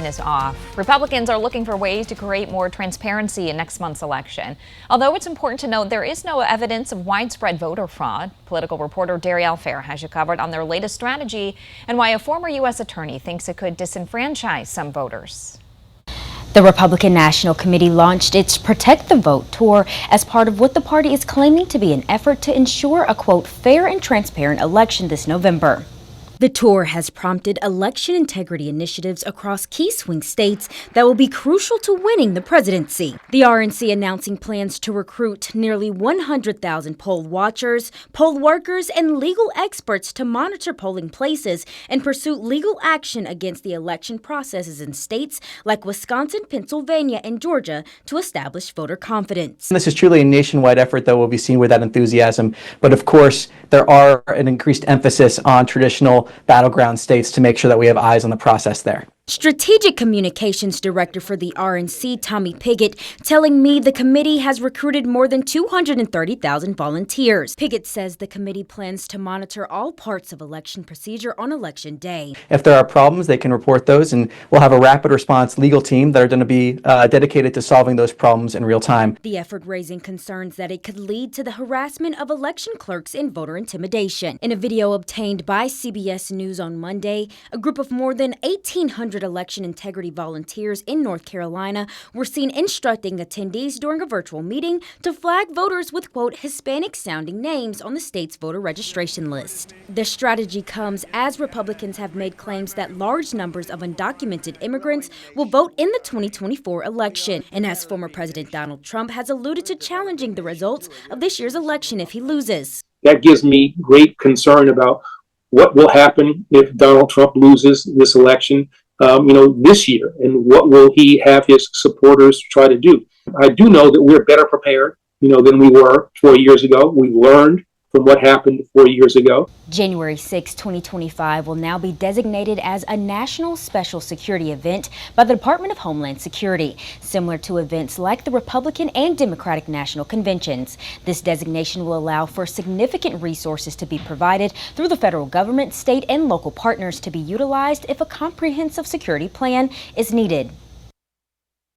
Is off. Republicans are looking for ways to create more transparency in next month's election. Although it's important to note there is no evidence of widespread voter fraud. Political reporter Darielle Fair has you covered on their latest strategy and why a former U.S. attorney thinks it could disenfranchise some voters. The Republican National Committee launched its Protect the Vote tour as part of what the party is claiming to be an effort to ensure a, quote, fair and transparent election this November. The tour has prompted election integrity initiatives across key swing states that will be crucial to winning the presidency. The RNC announcing plans to recruit nearly 100,000 poll watchers, poll workers, and legal experts to monitor polling places and pursue legal action against the election processes in states like Wisconsin, Pennsylvania, and Georgia to establish voter confidence. This is truly a nationwide effort that will be seen with that enthusiasm. But of course, there are an increased emphasis on traditional battleground states to make sure that we have eyes on the process there. Strategic Communications Director for the RNC, Tommy Piggott, telling me the committee has recruited more than 230,000 volunteers. Piggott says the committee plans to monitor all parts of election procedure on Election Day. If there are problems, they can report those, and we'll have a rapid response legal team that are going to be dedicated to solving those problems in real time. The effort raising concerns that it could lead to the harassment of election clerks and voter intimidation. In a video obtained by CBS News on Monday, a group of more than 1,800 election integrity volunteers in North Carolina were seen instructing attendees during a virtual meeting to flag voters with, quote, Hispanic-sounding names on the state's voter registration list. The strategy comes as Republicans have made claims that large numbers of undocumented immigrants will vote in the 2024 election, and as former President Donald Trump has alluded to challenging the results of this year's election if he loses. That gives me great concern about what will happen if Donald Trump loses this election. This year, and what will he have his supporters try to do? I do know that we're better prepared, than we were 4 years ago. We've learned from what happened 4 years ago. January 6, 2025 will now be designated as a national special security event by the Department of Homeland Security, similar to events like the Republican and Democratic National Conventions. This designation will allow for significant resources to be provided through the federal government, state, and local partners to be utilized if a comprehensive security plan is needed.